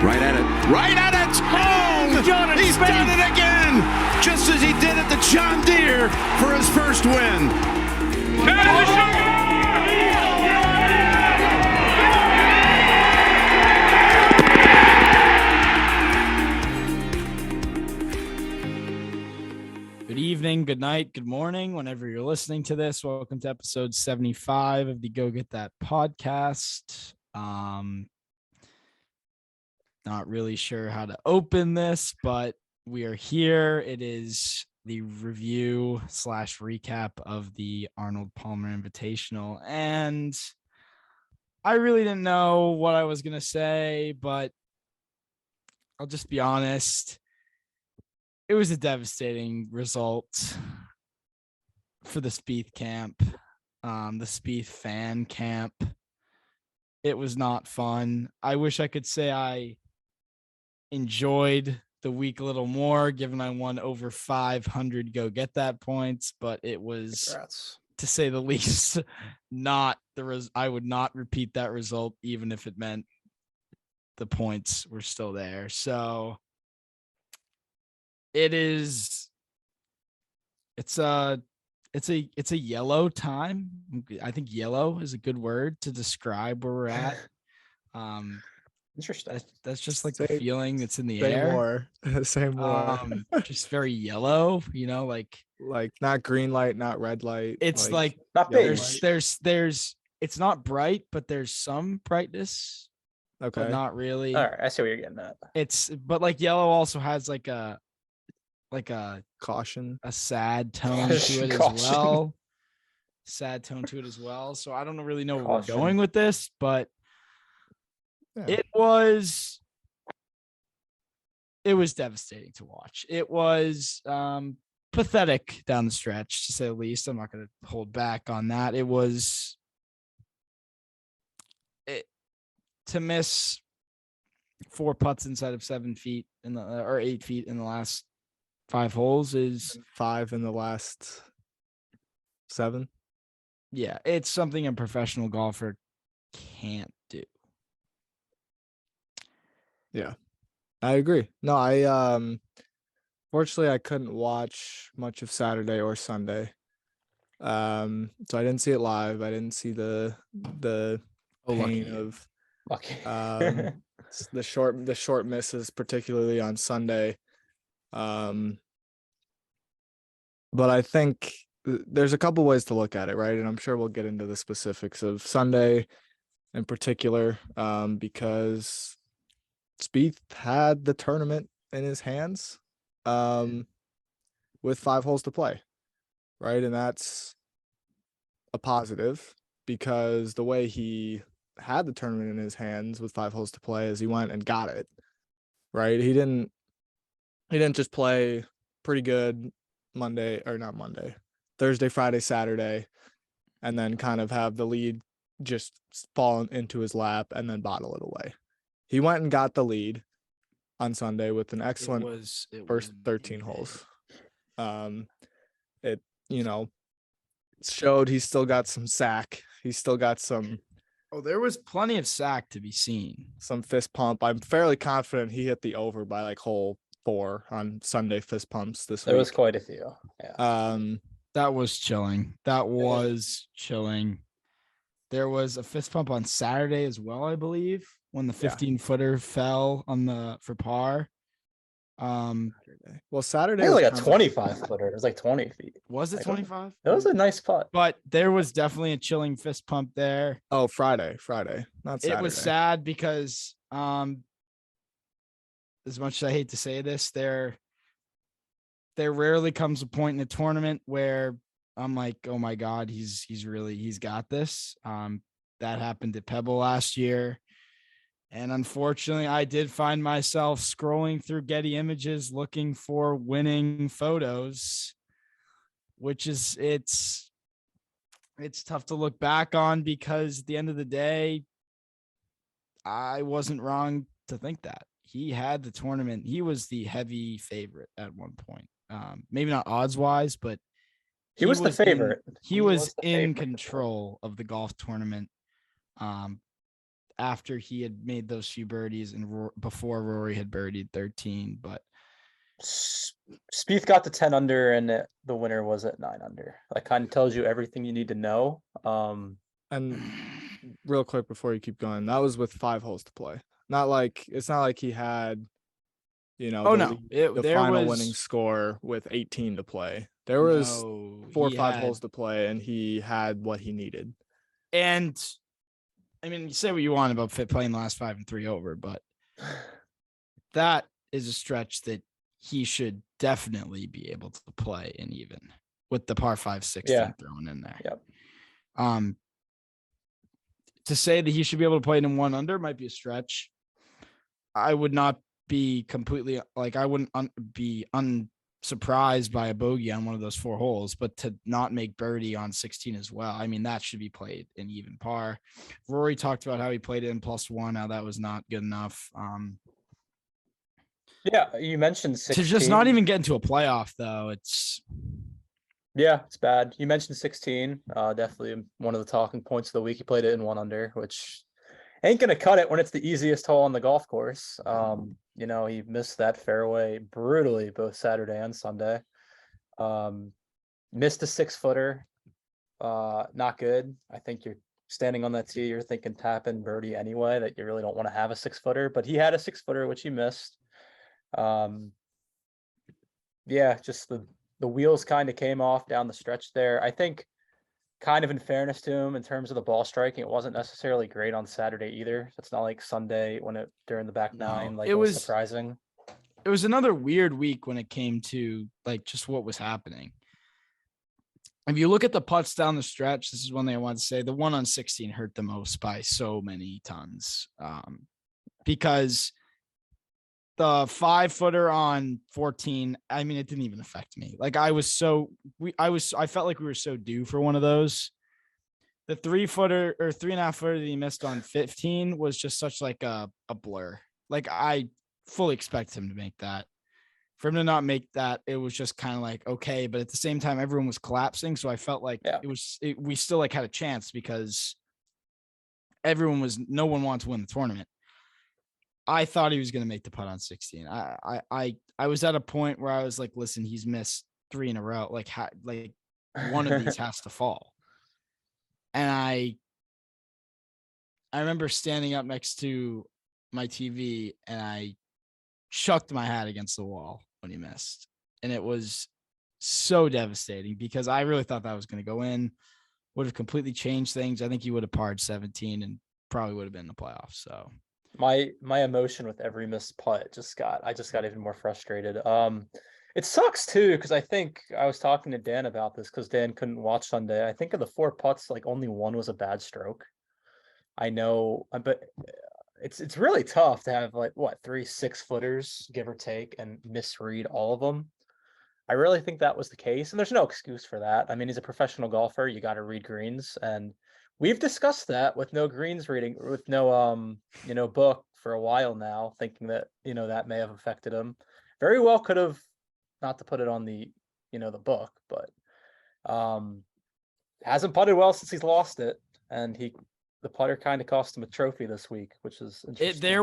Right at it. Right at it. Oh, he's done it again. Just as he did at the John Deere for his first win. Good evening, good night, good morning, whenever you're listening to this. Welcome to episode 75 of the Go Get That podcast. Not really sure how to open this, but we are here. It is the review / recap of the Arnold Palmer Invitational. And I really didn't know what I was going to say, but I'll just be honest. It was a devastating result for the Spieth camp, the Spieth fan camp. It was not fun. I wish I could say I enjoyed the week a little more, given I won over 500 Go Get That points, but it was, Congrats. To say the least, not the I would not repeat that result, even if it meant the points were still there. So it's a yellow time. I think yellow is a good word to describe where we're at. Interesting. That's just like the feeling that's in the air. Same more. Just very yellow, like not green light, not red light. It's like not beige. there's it's not bright, but there's some brightness. Okay. But not really. All right, I see what you're getting at. But like yellow also has like a caution, a sad tone to it as well. Sad tone to it as well. So I don't really know where we're going with this, but it was devastating to watch. It was pathetic down the stretch, to say the least. I'm not going to hold back on that. It was to miss 4 putts inside of 7 feet or 8 feet in the last 5 holes is 5 in the last 7. Yeah, it's something a professional golfer can't do. Yeah, I agree. No, fortunately I couldn't watch much of Saturday or Sunday. So I didn't see it live. I didn't see the pain of the short misses, particularly on Sunday. But I think there's a couple ways to look at it, right? And I'm sure we'll get into the specifics of Sunday in particular, because Spieth had the tournament in his hands, with 5 holes to play, right? And that's a positive, because the way he had the tournament in his hands with 5 holes to play is he went and got it, right? He didn't just play pretty good Thursday, Friday, Saturday, and then kind of have the lead just fall into his lap and then bottle it away. He went and got the lead on Sunday with an excellent first 13 holes. It showed he's still got some sack. He's still got some. Oh, there was plenty of sack to be seen. Some fist pump. I'm fairly confident he hit the over by like hole 4 on Sunday fist pumps this week. There was quite a few. Yeah. That was chilling. There was a fist pump on Saturday as well, I believe, when the 15-footer fell for par. Well, Saturday was like a 25-footer. It was like 20 feet. Was it 25? It was a nice putt. But there was definitely a chilling fist pump there. Oh, Friday, not Saturday. It was sad because, as much as I hate to say this, there rarely comes a point in a tournament where I'm like, oh my God, he's got this. That happened at Pebble last year. And unfortunately, I did find myself scrolling through Getty Images looking for winning photos, which is it's tough to look back on, because at the end of the day, I wasn't wrong to think that he had the tournament. He was the heavy favorite at one point. Maybe not odds wise, but he was the favorite. He was in control of the golf tournament. after he had made those few birdies and before Rory had birdied 13. But Spieth got to 10 under and the winner was at 9 under. That kind of tells you everything you need to know. And real quick before you keep going, that was with 5 holes to play. It's not like he had, the final winning score with 18 to play. There was 4 or 5 holes to play, and he had what he needed. And I mean, you say what you want about Fit playing the last 5 and 3 over, but that is a stretch that he should definitely be able to play in even with the par 5 16 thrown in there. Yep. To say that he should be able to play it in 1 under might be a stretch. I would not be completely I wouldn't be unsurprised by a bogey on one of those 4 holes, but to not make birdie on 16 as well. I mean, that should be played in even par. Rory talked about how he played it in +1. How that was not good enough. Yeah, you mentioned 16. To just not even get into a playoff, though, it's bad. You mentioned 16. Definitely one of the talking points of the week. He played it in 1 under, which ain't gonna cut it when it's the easiest hole on the golf course. He missed that fairway brutally both Saturday and Sunday. Missed a 6-footer. Not good. I think you're standing on that tee, you're thinking tap in birdie anyway, that you really don't want to have a 6-footer, but he had a 6-footer, which he missed. Just the wheels kind of came off down the stretch there. I think kind of in fairness to him in terms of the ball striking, it wasn't necessarily great on Saturday either. It's not like Sunday during the back nine, it was surprising. It was another weird week when it came to just what was happening. If you look at the putts down the stretch, this is one thing I want to say. The one on 16 hurt the most by so many tons. Because the 5-footer on 14, I mean, it didn't even affect me. I felt like we were so due for one of those. The 3-footer or 3.5-footer that he missed on 15 was just such a blur. I fully expect him to make that. For him to not make that, it was just kind of okay, but at the same time, everyone was collapsing. So I felt like we still had a chance because no one wanted to win the tournament. I thought he was going to make the putt on 16. I was at a point where I was like, listen, he's missed 3 in a row. One of these has to fall. And I remember standing up next to my TV and I chucked my hat against the wall when he missed. And it was so devastating because I really thought that was going to go in, would have completely changed things. I think he would have parred 17 and probably would have been in the playoffs. So my emotion with every missed putt I just got even more frustrated. It sucks too, because I think I was talking to Dan about this because Dan couldn't watch Sunday. I think of the 4 putts, only 1 was a bad stroke. I know, but it's really tough to have 3 6-footers, give or take, and misread all of them. I really think that was the case, and there's no excuse for that. I mean, he's a professional golfer. You got to read greens, and we've discussed that with no greens reading, with no book for a while now, thinking that that may have affected him. Very well could have, not to put it on the the book, but hasn't putted well since he's lost it, and the putter kind of cost him a trophy this week, which is interesting.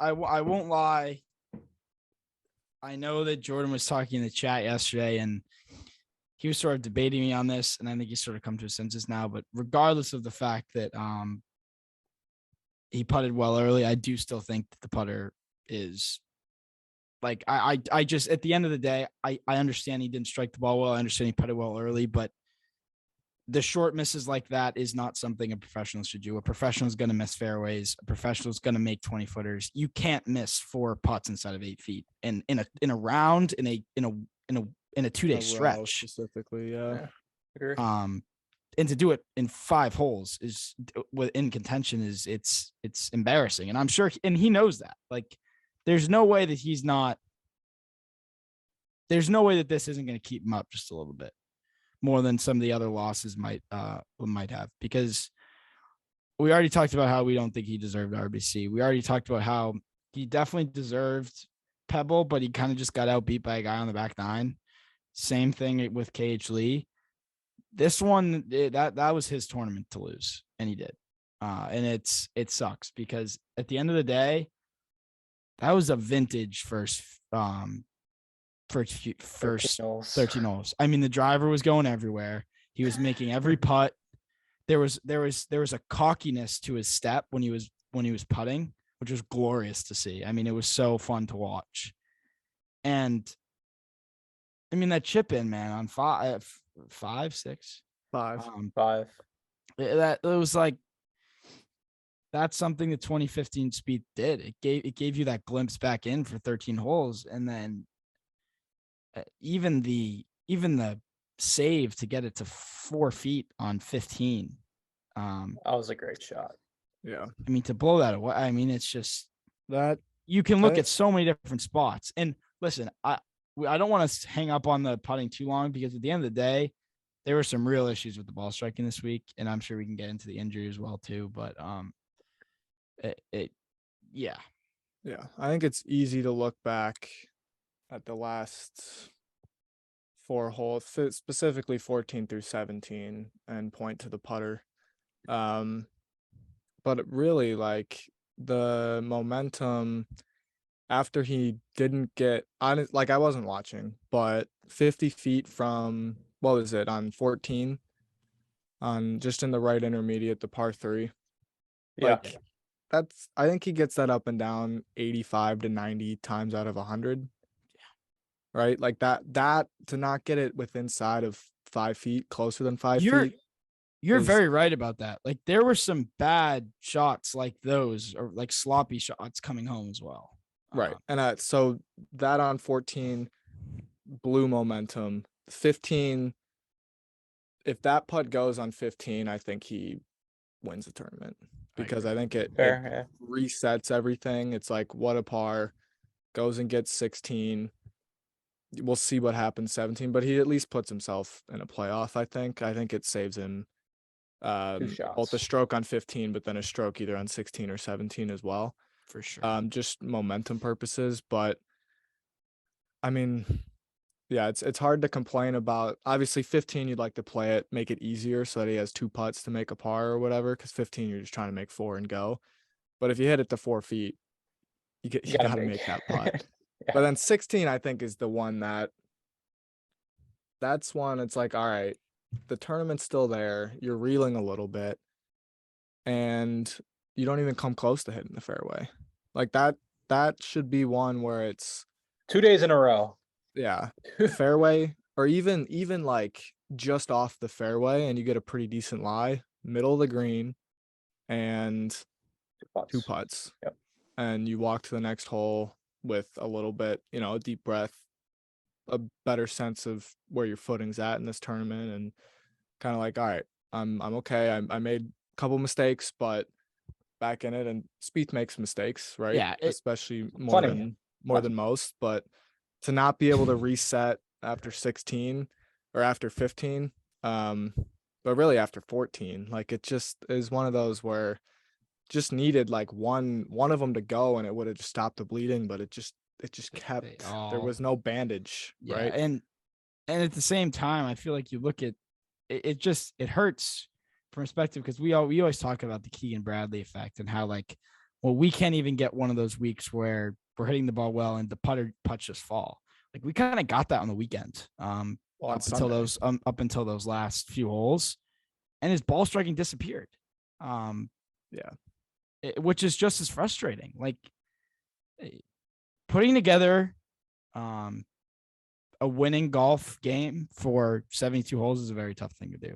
I won't lie. I know that Jordan was talking in the chat yesterday and he was sort of debating me on this, and I think he's sort of come to his senses now, but regardless of the fact that he putted well early, I do still think that the putter is I just, at the end of the day, I understand he didn't strike the ball well. I understand he putted well early, but the short misses like that is not something a professional should do. A professional is going to miss fairways. A professional is going to make 20-footers. You can't miss 4 putts inside of 8 feet in a round in a 2-day stretch specifically. Yeah. And to do it in 5 holes is in contention it's embarrassing. And I'm sure, and he knows that. There's no way that this isn't going to keep him up just a little bit more than some of the other losses might have, because we already talked about how we don't think he deserved RBC. We already talked about how he definitely deserved Pebble, but he kind of just got outbeat by a guy on the back 9. Same thing with KH Lee. This one, that was his tournament to lose, and he did. And it sucks because at the end of the day, that was a vintage first 13 holes. I mean, the driver was going everywhere. He was making every putt. There was a cockiness to his step when he was putting, which was glorious to see. I mean, it was so fun to watch. And I mean, that chip in, man, on five. It was like, that's something that 2015 Spieth did. It gave you that glimpse back in for 13 holes, and then even the save to get it to 4 feet on 15. That was a great shot. Yeah. I mean, to blow that away. I mean, it's just that you can look at so many different spots. And listen, I don't want to hang up on the putting too long, because at the end of the day, there were some real issues with the ball striking this week, and I'm sure we can get into the injury as well too. But yeah. I think it's easy to look back at the last 4 holes, specifically 14 through 17, and point to the putter. But really, like, the momentum after he didn't get on, like, I wasn't watching, but 50 feet from, what was it, on 14, on just in the right intermediate, the par 3. Like, that's, I think he gets that up and down 85 to 90 times out of 100. Right? Like that to not get it within side of 5 feet, closer than 5 feet. You're very right about that. Like, there were some bad shots like those, or like sloppy shots coming home as well. Right. And so that on 14 blew momentum. 15, if that putt goes on 15, I think he wins the tournament, because I think it resets everything. It's like, what a par, goes and gets 16. We'll see what happens 17, but he at least puts himself in a playoff. I think it saves him 2 shots. both a stroke on 15, but then a stroke either on 16 or 17 as well, for sure. Just momentum purposes. But I mean, yeah, it's hard to complain about. Obviously 15, you'd like to play it, make it easier so that he has 2 putts to make a par or whatever, because 15 you're just trying to make 4 and go. But if you hit it to 4 feet, you gotta make that putt. But then 16, I think, is the one that's one, it's like, all right, the tournament's still there. You're reeling a little bit, and you don't even come close to hitting the fairway. Like, that should be one where it's 2 days in a row. Yeah. Fairway, or even like just off the fairway, and you get a pretty decent lie, middle of the green, and 2 putts. Yep. And you walk to the next hole with a little bit, a deep breath, a better sense of where your footing's at in this tournament, and kind of like, all right, I'm okay. I made a couple mistakes, but back in it. And Spieth makes mistakes, right? Yeah, especially more than most. But to not be able to reset after 16 or after 15, but really after 14, like, it just is one of those where just needed like one of them to go, and it would have just stopped the bleeding, but it just kept, there was no bandage, right? And at the same time, I feel like you look at it just, it hurts from perspective, because we always talk about the Keegan Bradley effect, and how, like, well, we can't even get one of those weeks where we're hitting the ball well and the putts just fall. Like, we kind of got that on the weekend, up until those last few holes, and his ball striking disappeared. Which is just as frustrating. Like, putting together a winning golf game for 72 holes is a very tough thing to do,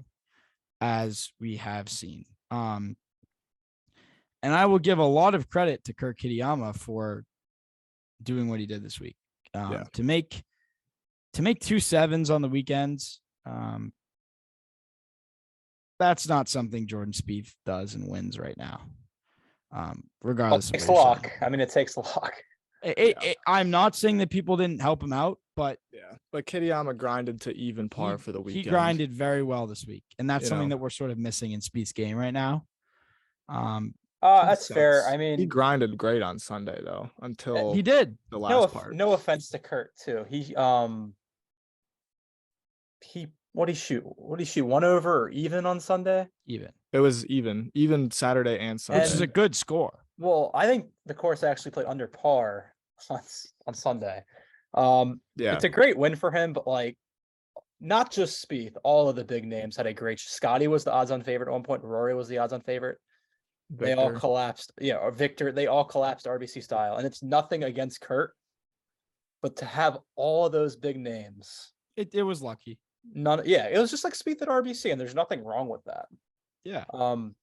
as we have seen. And I will give a lot of credit to Kurt Kitayama for doing what he did this week. To make 2 7s on the weekends. That's not something Jordan Spieth does and wins right now. Regardless, it takes luck. I mean, it takes luck. I'm not saying that people didn't help him out, but Kitayama grinded to even par for the weekend. He grinded very well this week, and that's something that we're sort of missing in Spieth's game right now. That's fair. I mean, he grinded great on Sunday though, until he did the last part. No offense to Kurt too. He What did he shoot? What did he shoot? 1 over or even on Sunday? Even, It was even Saturday and Sunday. which is a good score. Well, I think the course actually played under par on Sunday. Yeah. It's a great win for him, but like, not just Spieth, all of the big names had a great. Scotty was the odds-on favorite at one point. Rory was the odds-on favorite. They all Victor. collapsed. Yeah, or Victor. They all collapsed RBC style, and it's nothing against Kurt, but to have all of those big names, It was lucky. none. Yeah, it was just like Spieth at RBC, and there's nothing wrong with that. Yeah.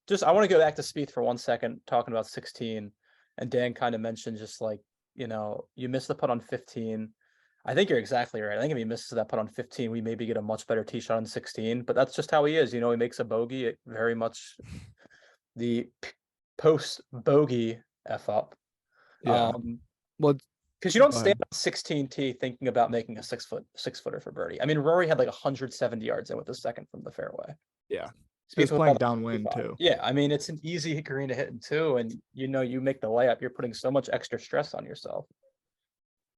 Just I want to go back to Spieth for 1 second, talking about 16, and Dan kind of mentioned just like, you missed the putt on 15. I think you're exactly right. I think if he misses that putt on 15, we maybe get a much better tee shot on 16. But that's just how he is. He makes a bogey. It very much the post bogey f up. Yeah. Well, because you don't go stand ahead. on 16 thinking about making a 6-footer for birdie. I mean, Rory had like 170 yards in with the second from the fairway. Yeah. Spieth He's was playing on downwind 55. too. Yeah, I mean, it's an easy green to hit in two, and you make the layup. You're putting so much extra stress on yourself.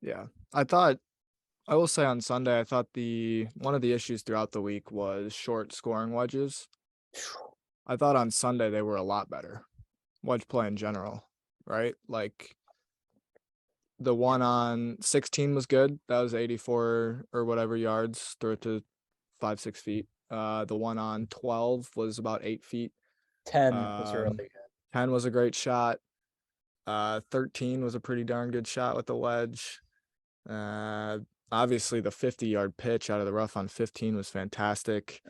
Yeah. I will say on Sunday, I thought one of the issues throughout the week was short scoring wedges. I thought on Sunday they were a lot better. Wedge play in general, right? Like the one on 16 was good. That was 84 or whatever yards, throw it to 5-6 feet. The one on 12 was about 8 feet. 10 was really good. 10 was a great shot. 13 was a pretty darn good shot with the wedge. Obviously the 50-yard pitch out of the rough on 15 was fantastic.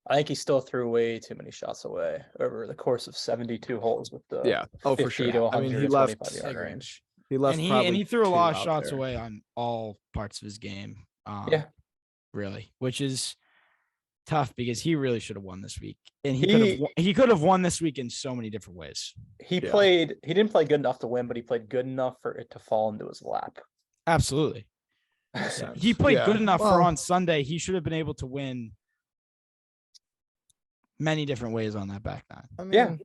I think he still threw way too many shots away over the course of 72 holes with the Yeah. Oh, 50 for sure. to I mean, 125 yard Agreed. range. He left And probably he threw a lot of 2 out shots there. away on all parts of his game. Yeah. Really, which is tough because he really should have won this week, and He- he could have won this week in so many different ways. He Yeah. didn't play good enough to win, but he played good enough for it to fall into his lap. Absolutely, Makes sense. he played Yeah. good enough for Well, on Sunday. He should have been able to win many different ways on that back nine. I mean, Yeah.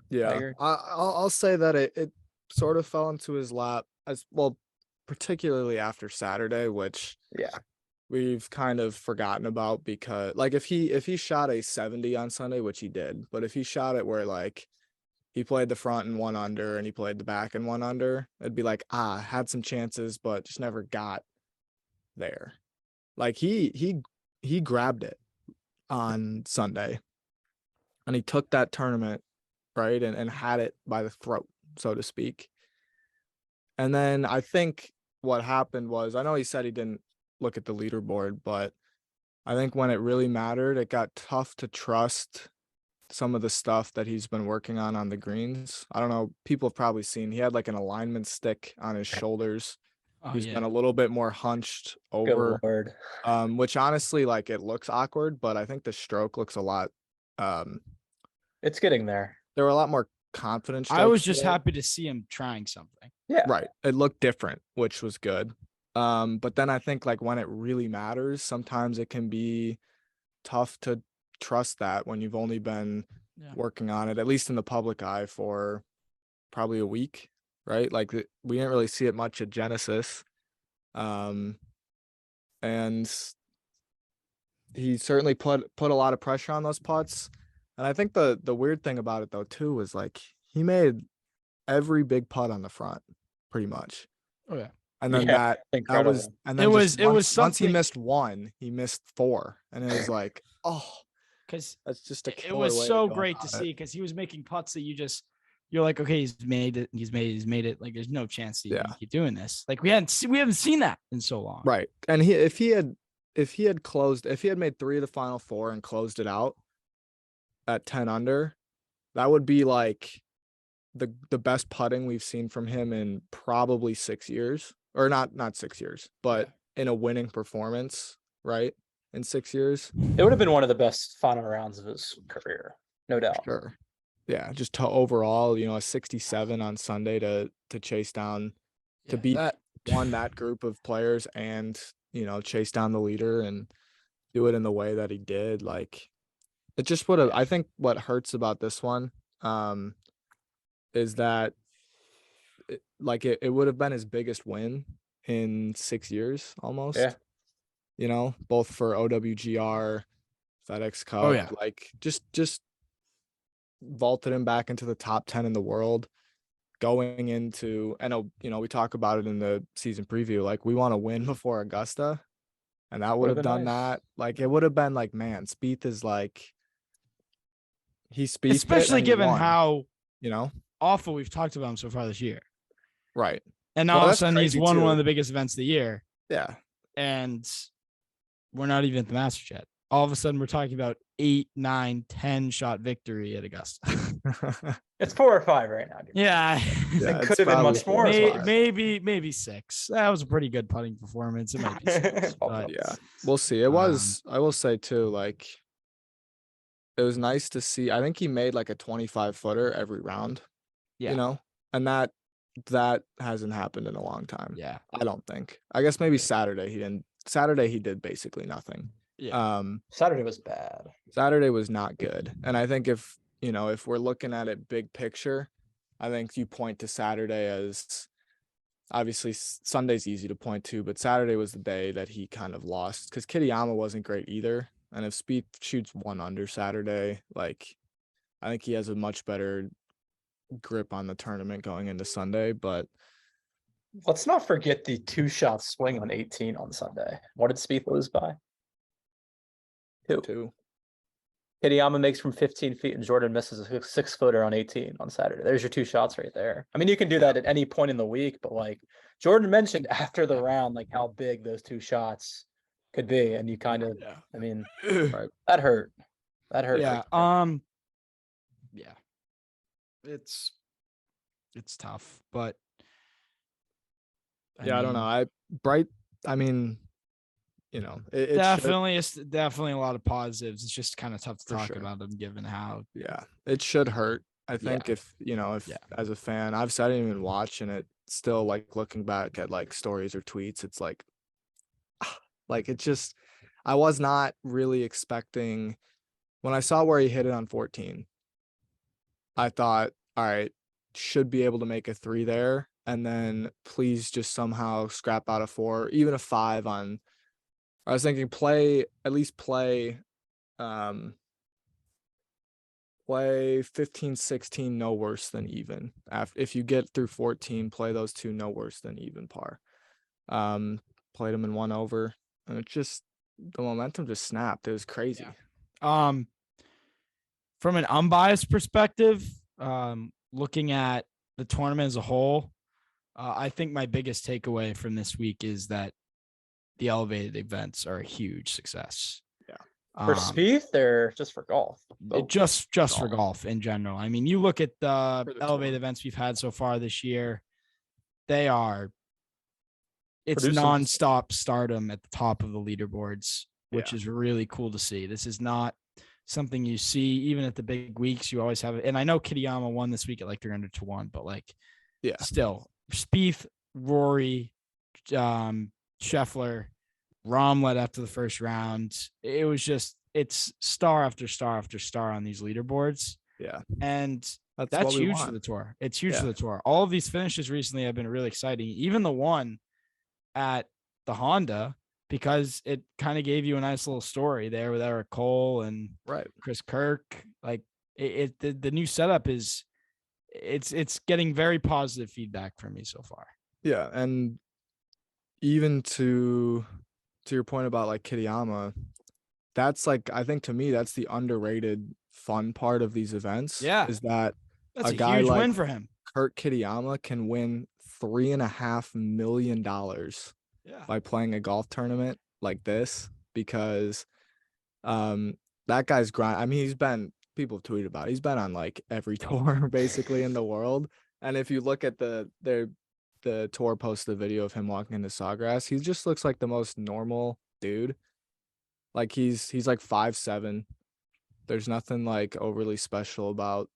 yeah. agree. I'll say that it sort of fell into his lap as well, particularly after Saturday, which Yeah. we've kind of forgotten about because like if he shot a 70 on Sunday, which he did, but if he shot it where like he played the front and 1 under and he played the back and 1 under, it'd be like, had some chances, but just never got there. Like he grabbed it on Sunday and he took that tournament, right, and had it by the throat, so to speak. And then I think what happened was, I know he said he didn't look at the leaderboard, but I think when it really mattered, it got tough to trust some of the stuff that he's been working on the greens. I don't know, people have probably seen he had like an alignment stick on his shoulders. Oh, He's yeah. been a little bit more hunched Good over, Lord. which honestly, like, it looks awkward, but I think the stroke looks a lot It's getting there. there were a lot more confident I was strokes just today. happy to see him trying something. Yeah. Right. It looked different, which was good. But then I think like when it really matters, sometimes it can be tough to trust that when you've only been Yeah. working on it, at least in the public eye, for probably a week, right? Like we didn't really see it much at Genesis. And he certainly put a lot of pressure on those putts. And I think the weird thing about it though too was like he made every big putt on the front, pretty much. Oh yeah. And then Yeah, that incredible. was, and then It just was once he something- missed 1, he missed 4, and it was like, oh, Because that's just a it killer was way of so going great to about it. see because he was making putts that you're like, okay, he's made it. Like, there's no chance that he can keep doing this. Like we haven't seen that in so long. Right. And if he had made 3 of the final 4 and closed it out at 10 under, that would be like the best putting we've seen from him in probably 6 years, or not 6 years, but in a winning performance, right? In 6 years. It would have been one of the best final rounds of his career, no doubt. Sure. Yeah, just to overall, a 67 on Sunday to chase down, to beat that group of players and, chase down the leader and do it in the way that he did. Like, it just would have, I think what hurts about this one is that it would have been his biggest win in 6 years almost. Yeah. you know, both for OWGR, FedEx Cup. Oh, yeah. Like just vaulted him back into the top 10 in the world going into, and you know, we talk about it in the season preview, like we want to win before Augusta, and that would have Would've been done nice. that. Like it would have been like, man, Spieth is like, he's Spieth, Especially given how you know, awful we've talked about him so far this year. right. And now Well, all of a that's sudden he's crazy, won one too. of the biggest events of the year, Yeah. and we're not even at the Masters yet. All of a sudden we're talking about 8, 9, 10 shot victory at Augusta. It's 4 or 5 right now. Dude. Yeah. Yeah, It it's could have been probably much 4 more. or is what I'm 5. saying. maybe 6. That was a pretty good putting performance. It might be 6, but Yeah, we'll see. It was, I will say too, like it was nice to see. I think he made like a 25 footer every round, yeah, you know, and that hasn't happened in a long time. yeah, I don't think. I guess maybe Saturday he didn't. Saturday he did basically nothing. yeah. Saturday was bad. Saturday was not good. And I think if, you know, if we're looking at it big picture, I think you point to Saturday as obviously Sunday's easy to point to, but Saturday was the day that he kind of lost because Kitayama wasn't great either. And if Spieth shoots 1 under Saturday, like I think he has a much better grip on the tournament going into Sunday. But Let's not forget the 2-shot swing on 18 on Sunday. What did Spieth lose by? 2. 2. Kitayama makes from 15 feet and Jordan misses a 6-footer on 18 on Saturday. There's your 2 shots right there. I mean, you can do that at any point in the week, but like Jordan mentioned after the round, like how big those 2 shots could be. And you kind of, Yeah. I mean, Right. that hurt. That hurt. Yeah. right there. Yeah. It's tough, but Yeah, I don't know. I mean, you know, it should, definitely it's definitely a lot of positives. It's just kind of tough to For talk sure. about them given how yeah, it should hurt. I think Yeah. if, you know, if Yeah. as a fan, I've said I didn't even watch, and it still, like looking back at like stories or tweets, it's like it just, I was not really expecting when I saw where he hit it on 14. I thought, all right, should be able to make a 3 there, and then please just somehow scrap out a 4, even a 5 on. I was thinking at least play 15, 16, no worse than even. If you get through 14, play those 2 no worse than even par. Played them in 1 over, and it just, the momentum just snapped. It was crazy. from an unbiased perspective, looking at the tournament as a whole, I think my biggest takeaway from this week is that the elevated events are a huge success. Yeah. For Spieth or just for golf? Just for golf in general. I mean, you look at the For the elevated tour. events we've had so far this year, it's Producing. nonstop stardom at the top of the leaderboards, which Yeah. is really cool to see. This is not something you see even at the big weeks. You always have it. And I know Kitayama won this week at like 300 to 1, but like, Yeah. still Spieth, Rory, Scheffler, Rahm led after the first round. It was just, it's star after star after star on these leaderboards. Yeah. And That's that's what we huge for want. the tour. It's huge Yeah. for the tour. All of these finishes recently have been really exciting. Even the one at the Honda, because it kind of gave you a nice little story there with Eric Cole and Right. Chris Kirk. Like the new setup is, it's getting very positive feedback from me so far. Yeah, and even to your point about like Kitayama, that's like, I think to me that's the underrated fun part of these events. Yeah. Is that That's a a guy huge like win for him. Kurt Kitayama can win $3.5 million Yeah. by playing a golf tournament like this, because that guy's grind. I mean, people have tweeted about it. He's been on like every tour basically in the world. And if you look at the tour posted a video of him walking into Sawgrass, he just looks like the most normal dude. Like he's like 5'7". There's nothing like overly special about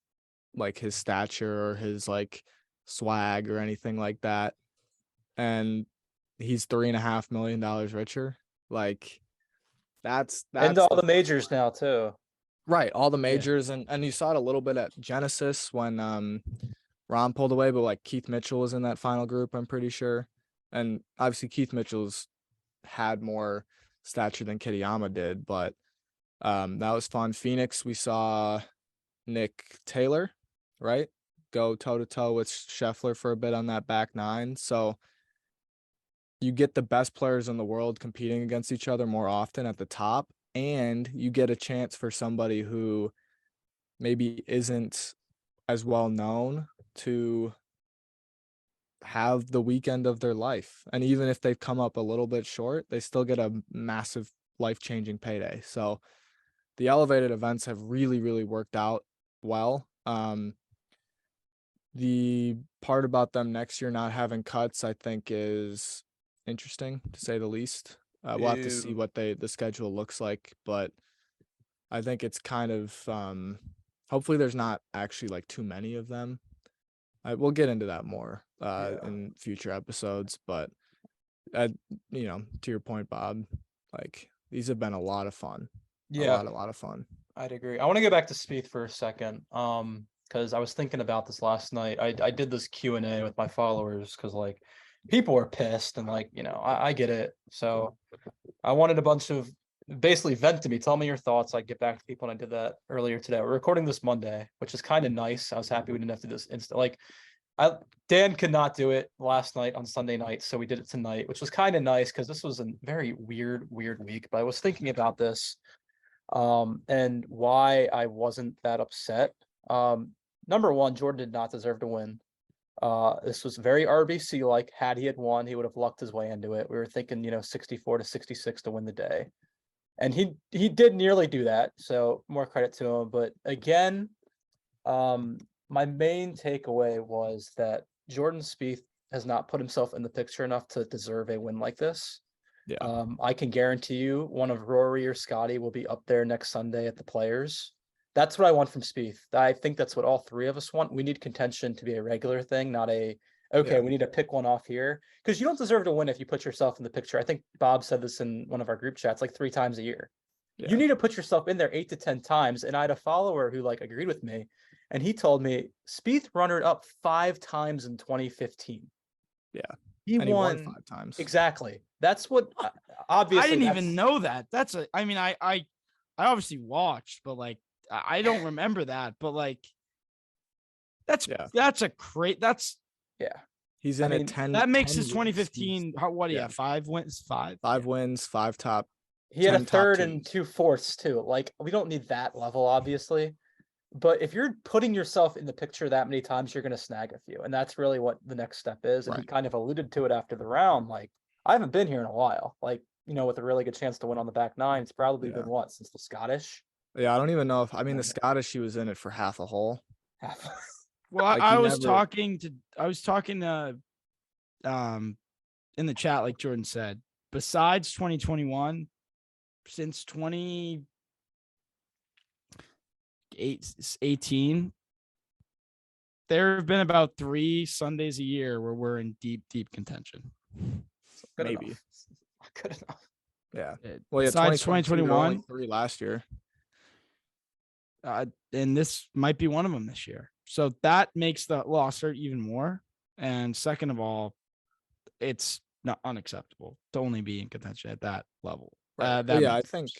like his stature or his like swag or anything like that. And he's $3.5 million richer. Like that's And all the majors now too. right. All the majors, and you saw it a little bit at Genesis when Ron pulled away, but like Keith Mitchell was in that final group, I'm pretty sure. And obviously Keith Mitchell's had more stature than Kitayama did, but that was fun. Phoenix, we saw Nick Taylor, right? Go toe-to-toe with Scheffler for a bit on that back nine. So you get the best players in the world competing against each other more often at the top, and you get a chance for somebody who maybe isn't as well known to have the weekend of their life. And even if they've come up a little bit short, they still get a massive life-changing payday. So the elevated events have really, really worked out well. The part about them next year not having cuts, I think, is interesting to say the least. We'll have to see what the schedule looks like, but I think it's kind of hopefully there's not actually like too many of them. We'll get into that more in future episodes, but to your point, Bob, like these have been a lot of fun. Yeah, a lot of fun. I'd agree. I want to go back to Spieth for a second. Because I was thinking about this last night. I did this Q&A with my followers because like people were pissed and like, I get it. So I wanted a bunch of basically vent to me. Tell me your thoughts. I'd get back to people, and I did that earlier today. We're recording this Monday, which is kind of nice. I was happy we didn't have to do this instant. Like Dan could not do it last night on Sunday night, so we did it tonight, which was kind of nice because this was a very weird week. But I was thinking about this and why I wasn't that upset. Number one, Jordan did not deserve to win. This was very RBC like. Had he had won, he would have lucked his way into it. We were thinking, 64 to 66 to win the day. And he did nearly do that. So more credit to him. But again, my main takeaway was that Jordan Spieth has not put himself in the picture enough to deserve a win like this. Yeah. I can guarantee you one of Rory or Scotty will be up there next Sunday at the Players. That's what I want from Spieth. I think that's what all three of us want. We need contention to be a regular thing, not we need to pick one off here. Because you don't deserve to win if you put yourself in the picture. I think Bob said this in one of our group chats like 3 times a year. Yeah. You need to put yourself in there 8 to 10 times. And I had a follower who like agreed with me. And he told me Spieth runnered up 5 times in 2015. Yeah. He won 5 times. Exactly. That's what obviously I didn't even know that. I obviously watched, but like I don't remember that, but like that's a great. He's in it 10. That makes his 2015. What do you have? 5 wins, 5 wins, 5 top. He had a third and 2 fourths too. Like we don't need that level, obviously, but if you're putting yourself in the picture that many times, you're going to snag a few, and that's really what the next step is. And he kind of alluded to it after the round. Like I haven't been here in a while. Like with a really good chance to win on the back nine. It's probably been since the Scottish. Yeah, I don't even know if the Scottish, he was in it for half a hole. Well, like I was talking to in the chat, like Jordan said, besides 2021, since 2018, there have been about 3 Sundays a year where we're in deep contention. Maybe. Good enough. Yeah. Well, yeah, 2021, 3 last year. And this might be one of them this year. So that makes the loss hurt even more. And second of all, it's not unacceptable to only be in contention at that level. Right. I think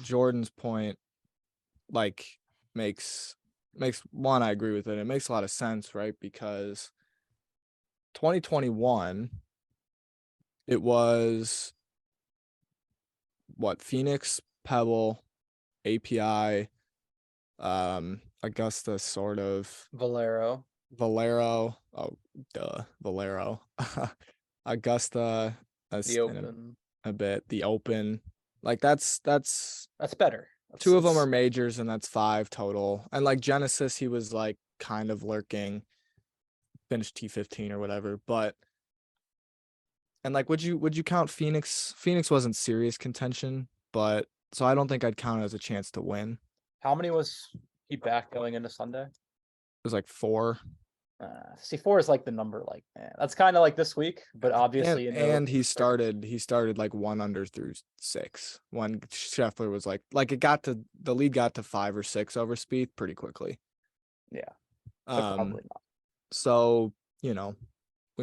Jordan's point like makes one, I agree with it. It makes a lot of sense, right? Because 2021, it was Phoenix, Pebble, API, Augusta, sort of Valero. Oh, Valero. Augusta, the Open, a bit. The Open, like that's better. 2 of them are majors, and that's 5 total. And like Genesis, he was like kind of lurking, finished T15 or whatever. But and like, would you count Phoenix? Phoenix wasn't serious contention, but so I don't think I'd count it as a chance to win. How many was he back going into Sunday? It was like 4. See, 4 is like the number, like that's kind of like this week, but obviously, and he started like 1 under through 6. When Scheffler was like the lead got to 5 or 6 over Spieth pretty quickly. Yeah, probably not. So we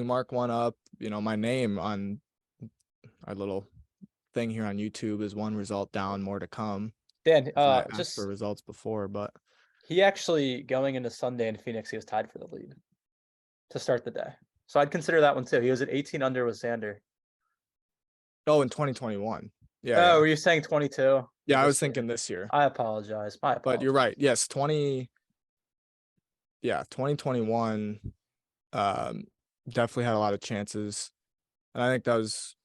mark one up. My name on our little thing here on YouTube is one result down, more to come. Dan, I asked just for results before, but he actually going into Sunday in Phoenix, he was tied for the lead to start the day. So I'd consider that one too. He was at 18 under with Xander. oh, in 2021. Yeah. Oh, Yeah. were you saying 22? Yeah, I This was year. thinking this year. I apologize. My apologies. But you're right. Yes, 2021 definitely had a lot of chances. And I think that was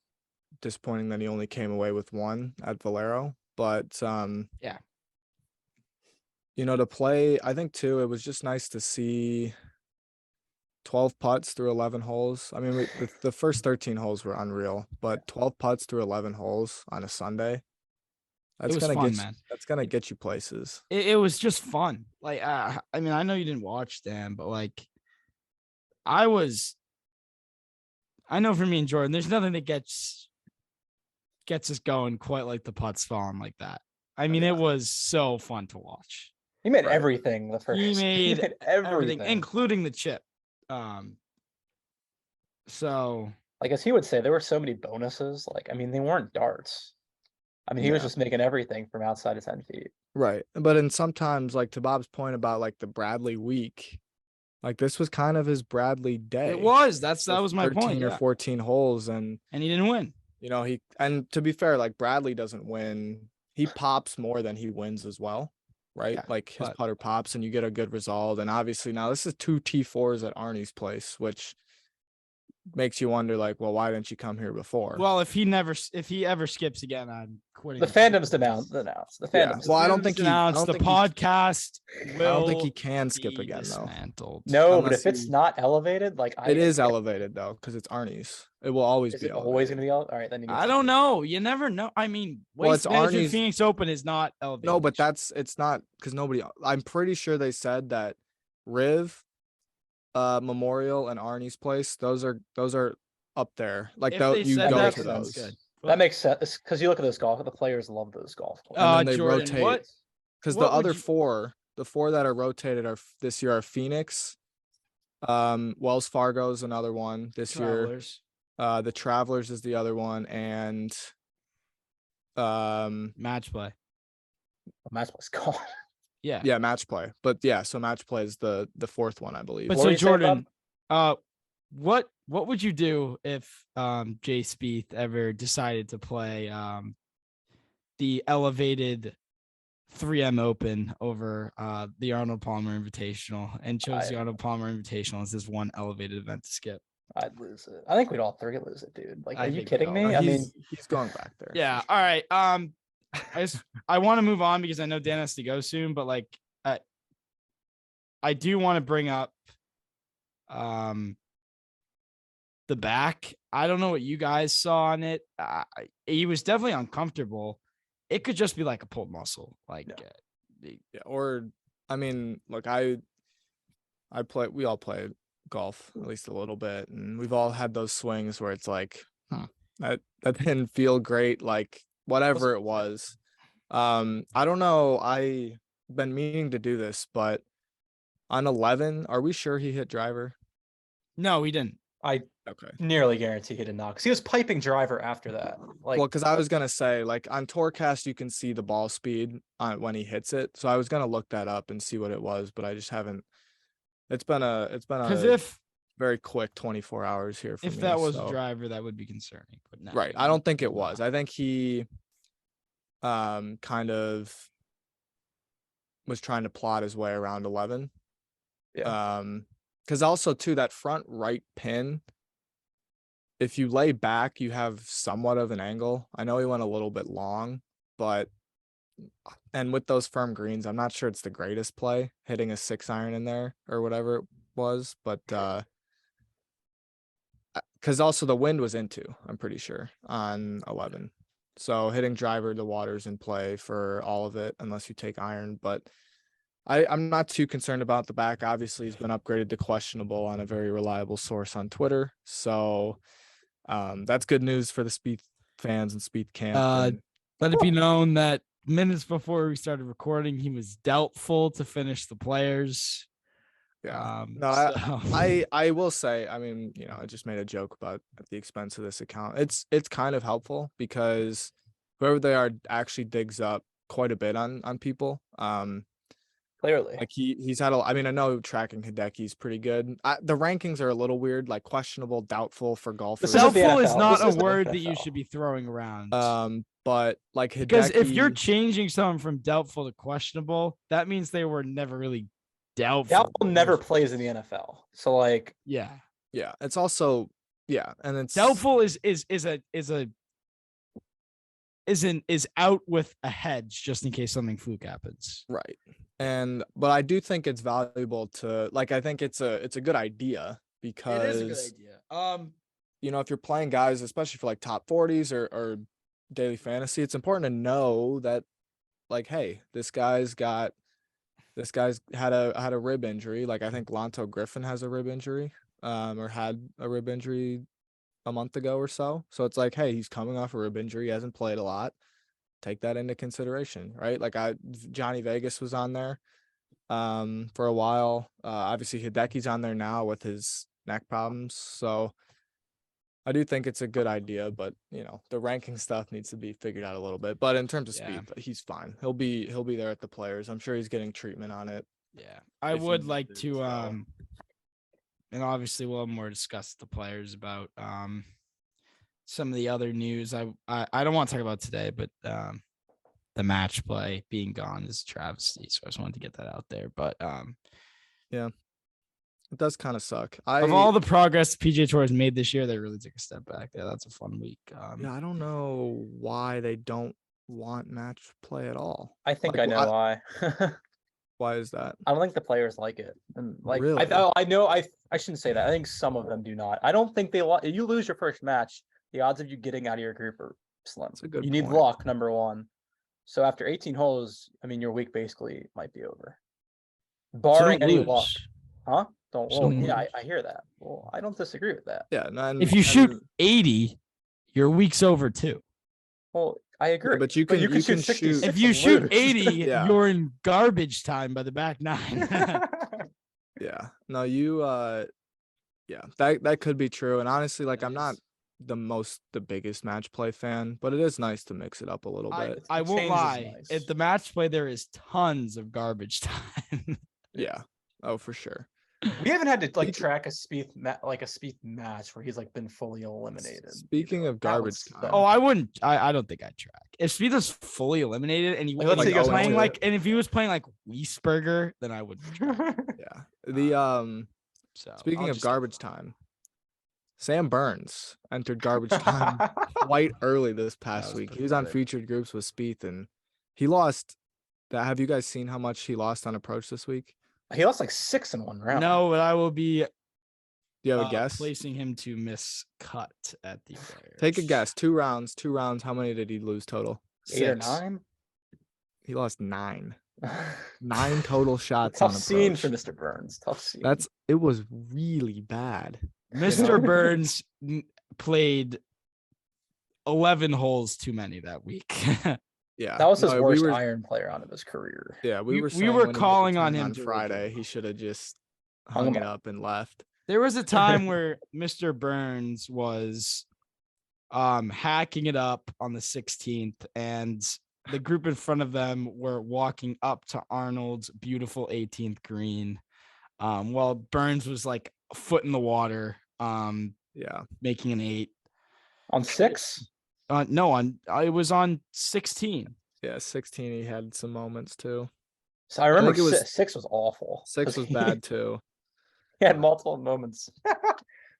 disappointing that he only came away with one at Valero. But Yeah. to play, I think too, it was just nice to see 12 putts through 11 holes. I mean, the first 13 holes were unreal, but 12 putts through 11 holes on a Sunday. That's was gonna fun, get man. That's gonna get you places. It was just fun. Like, I mean, I know you didn't watch them, but like, I know for me and Jordan, there's nothing that gets us going quite like the putts falling like that. I mean, it was so fun to watch. He made Right. everything the first. He made everything, everything. including the chip. So Like as he would say, there were so many bonuses. Like, I mean, they weren't darts. I mean, he was Yeah. just making everything from outside of 10 feet. Right. But and sometimes, like to Bob's point about like the Bradley week, like this was kind of his Bradley day. it was. That with was my 13 point. or Yeah. 14 holes, and And he didn't win. and to be fair, like Bradley doesn't win. He pops more than he wins as well, right? Yeah, like his but- putter pops and you get a good result. And obviously now this is 2 T4s at Arnie's place, which makes you wonder, like, well, why didn't you come here before? Well, if he ever skips again, I'm quitting. The fandom's denounced. The Yeah. fandom's Well, I don't Fandom's think he. announced the podcast. I don't think he will can skip be again though. dismantled. no, but unless if it's he- not elevated, like It is elevated though, because it's Arnie's. It will always Is be it always elevated. going to be all right? Then I don't know. You never know. I mean, Well, Waste it's Management Arnie's- Phoenix Open is not elevated. No, but it's not because nobody. I'm pretty sure they said that Riv, Memorial, and Arnie's place. Those are up there. Like If though they you said go that, to that's those good. That makes sense because you look at those golf. The players love those golf courses. and then they Jordan, rotate. what? Because the what would other you- four, the four that are rotated this year are Phoenix, Wells Fargo's another one this year. Travelers. The Travelers is the other one, and Match play. Match was gone. Yeah. Match Play. But yeah, so Match Play is the fourth one, I believe. But What so were you saying, Jordan, what would you do if Jay Spieth ever decided to play the elevated 3M Open over the Arnold Palmer Invitational and chose the Arnold Palmer Invitational as this one elevated event to skip? I'd lose it. I think we'd all three lose it, dude. Like, I are you think kidding we all- me? I mean, he's going back there. Yeah. All right. I want to move on because I know Dan has to go soon, but like I do want to bring up the back. I don't know what you guys saw on it. He was definitely uncomfortable. It could just be like a pulled muscle. Like Yeah, or I mean, look, we all play golf at least a little bit, and we've all had those swings where it's like, that didn't feel great, like whatever it was. I don't know. I've been meaning to do this, but on 11, are we sure he hit driver? no, he didn't. I Okay. nearly guarantee he did not because he was piping driver after that. Like, Well, because I was gonna say, like on Tourcast, you can see the ball speed on when he hits it. So I was gonna look that up and see what it was, but I just haven't. It's been Because a if very quick 24 hours here for me. that was so- a driver, that would be concerning. But no, right. I don't think it was. I think he kind of was trying to plot his way around 11. Yeah. Because also too, that front right pin, if you lay back, you have somewhat of an angle. I know he went a little bit long, and with those firm greens, I'm not sure it's the greatest play hitting a 6-iron in there or whatever it was, but because also the wind was into, I'm pretty sure, on 11. So hitting driver, the water's in play for all of it, unless you take iron. But I'm not too concerned about the back. Obviously, he's been upgraded to questionable on a very reliable source on Twitter. So that's good news for the Spieth fans and Spieth camp. and- Let it be known that minutes before we started recording, he was doubtful to finish the Players. yeah. No, I will say, I mean, I just made a joke about at the expense of this account. It's kind of helpful because whoever they are actually digs up quite a bit on people. Clearly. Like he's had I mean, I know tracking Hideki's pretty good. The rankings are a little weird, like questionable, doubtful for golfers. This isn't the Doubtful is NFL. not This a isn't the word that you NFL. should be throwing around. But like Hideki, Because if you're changing someone from doubtful to questionable, that means they were never really doubtful. Doubtful never plays in the NFL. So like, Yeah. yeah, it's also and it's Doubtful is out with a hedge just in case something fluke happens. right. But I do think it's valuable to I think it's a good idea because It is a good idea. If you're playing guys, especially for like top 40s or daily fantasy, it's important to know that hey, this guy's had a rib injury. Like I think Lonto Griffin has a rib injury, or had a rib injury a month ago or so. So it's like, hey, he's coming off a rib injury, he hasn't played a lot. Take that into consideration, right? Like Johnny Vegas was on there for a while. Obviously Hideki's on there now with his neck problems. So I do think it's a good idea, but the ranking stuff needs to be figured out a little bit. But in terms of Spieth, he's fine. He'll be there at the Players. I'm sure he's getting treatment on it. Yeah. I would like to and obviously we'll have more to discuss the Players about some of the other news. I don't want to talk about today, but the match play being gone is a travesty. So I just wanted to get that out there. But yeah, it does kind of suck. Of all the progress the PGA Tour has made this year, they really took a step back. Yeah, that's a fun week. I don't know why they don't want match play at all. I think I know why. Why is that? I don't think the players like it. And Really? I know I shouldn't say that. I think some of them do not. I don't think they if you lose your first match, the odds of you getting out of your group are slim. That's a good You need point. luck, number one. So after 18 holes, I mean, your week basically might be over. Barring any luck. Huh? I hear that. Well, I don't disagree with that. Yeah. If you shoot 80, your week's over too. Well, I agree. Yeah, but you can shoot shoot 66 If you and shoot lose. 80, Yeah. you're in garbage time by the back nine. Yeah. No, that could be true. And honestly, I'm not the biggest match play fan, but it is nice to mix it up a little bit. I won't change is lie. nice. At the match play, there is tons of garbage time. Yeah. Oh, for sure. We haven't had to track a Spieth match where he's been fully eliminated. Speaking of That would garbage suck. time. Oh, I wouldn't. I don't think I'd track. If Spieth was fully eliminated and he Let's was say he goes playing into it. and if he was playing like Wiesberger, then I would track. Yeah. The So speaking I'll of just- garbage time, Sam Burns entered garbage time quite early this past was week. pretty He was on quick. featured groups with Spieth, and he lost. Have you guys seen how much he lost on approach this week? He lost 6 in one round. No, but I will be Do you have a guess? placing him to miss cut at the Players. Take a guess. 2 rounds. 2 rounds. How many did he lose total? 8 or 6. 9. He lost 9. 9 total shots Tough on scene approach. for Mr. Burns. Tough scene. It was really bad. Mr. Burns played 11 holes too many that week. Yeah. that was his no, worst we were, iron player on of his career. Yeah, we were were saying when he calling on returned him to Friday. recoup. He should have just Hung hung him it up and left. There was a time where Mr. Burns was hacking it up on the 16th, and the group in front of them were walking up to Arnold's beautiful 18th green, while Burns was like a foot in the water, Yeah. making an 8. On 6? No, it was on 16. Yeah, 16. He had some moments too. So I remember think it was- 6 was awful. 6 was He- bad too. He had multiple moments.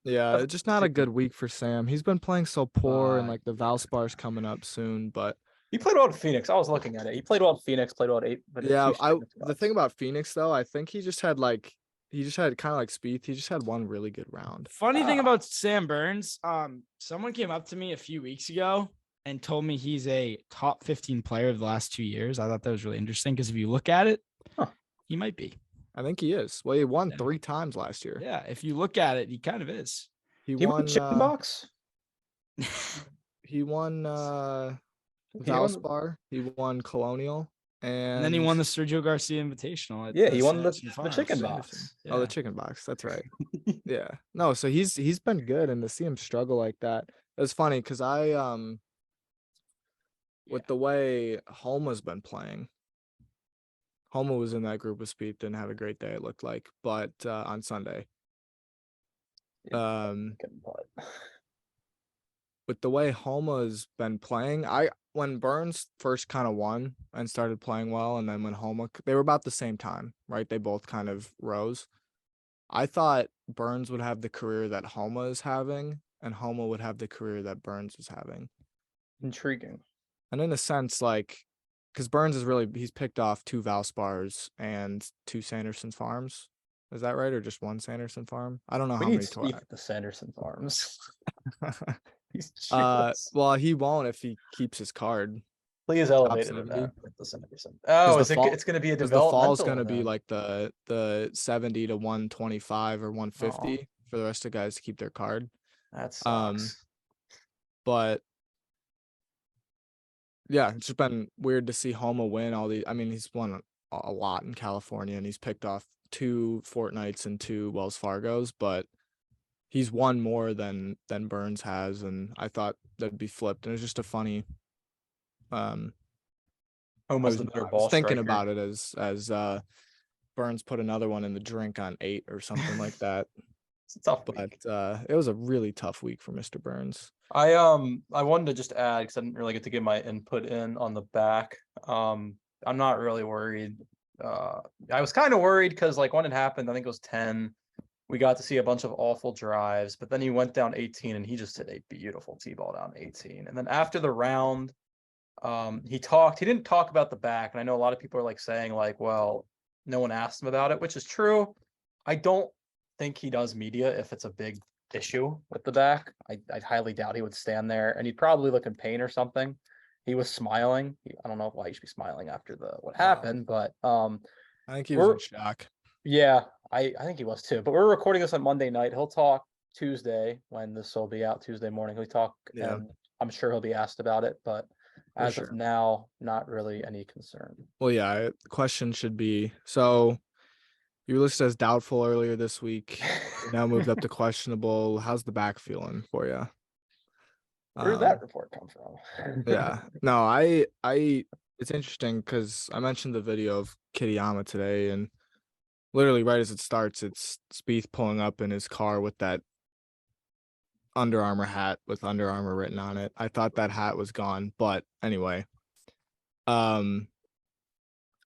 Yeah, it's just not a good week for Sam. He's been playing so poor, and the yeah. Valspar's coming up soon. But He played well in Phoenix. I was looking at it. He played well in Phoenix, played well at 8. But yeah, it's too the thing about Phoenix though, I think he just had kind of like Spieth. He just had one really good round. Funny thing about Sam Burns, someone came up to me a few weeks ago and told me he's a top 15 player of the last 2 years. I thought that was really interesting because if you look at it, he might be. I think he is. Well, he won Yeah. 3 times last year. Yeah, if you look at it, he kind of is. He won. won chicken box. He won He won- Valspar. He won Colonial, And then he won the Sergio Garcia Invitational. At Yeah, he won the Sanderson Farms. chicken Sanderson. box. Oh, the chicken box. That's right. Yeah. No, so he's been good, and to see him struggle like that, it's funny because with the way Homa's been playing. Homa was in that group with Spieth, didn't have a great day, it looked like, but on Sunday. Couldn't putt. With the way Homa's been playing, when Burns first kind of won and started playing well, and then when Homa, they were about the same time, right? They both kind of rose. I thought Burns would have the career that Homa is having, and Homa would have the career that Burns is having. Intriguing. And in a sense, like, because Burns is really, he's picked off 2 Valspars and 2 Sanderson Farms. Is that right? Or just 1 Sanderson Farm? I don't know We how need many Spieth at the Sanderson Farms. He's Uh, jealous. well, he won't if he keeps his card. Please elevate it 70. at the Sanderson. Oh, the is it? fall- It's going to be a Because the fall's developmental going to be event. like the 70 to 125 or 150 for the rest of the guys to keep their card. That sucks. But yeah, it's just been weird to see Homa win all these. I mean, he's won a lot in California, and he's picked off 2 Fortnites and 2 Wells Fargos, but he's won more than Burns has, and I thought that'd be flipped. And it was just a funny. Homa's I was the better I ball was thinking striker. about it as Burns put another one in the drink on 8 or something like that. It's a tough But week. it was a really tough week for Mr. Burns. I wanted to just add because I didn't really get to get my input in on the back. I'm not really worried. I was kind of worried because like when it happened, I think it was 10. We got to see a bunch of awful drives, but then he went down 18 and he just hit a beautiful tee-ball down 18. And then after the round, he didn't talk about the back. And I know a lot of people are like saying like, well, no one asked him about it, which is true. I don't think he does media if it's a big issue with the back. I highly doubt he would stand there, and he'd probably look in pain or something. He was smiling. I don't know why he should be smiling after what happened, but I think he was in shock. yeah, I think he was too. But we're recording this on Monday night. He'll talk Tuesday when this will be out Tuesday morning. He'll talk, Yeah. and I'm sure he'll be asked about it. But For as sure. of now, not really any concern. Well, yeah, the question should be, so you were listed as doubtful earlier this week. You're now moved up to questionable. How's the back feeling for you? Where did that report come from? Yeah. No, it's interesting because I mentioned the video of Kitayama today, and literally right as it starts, it's Spieth pulling up in his car with that Under Armour hat with Under Armour written on it. I thought that hat was gone, but anyway. And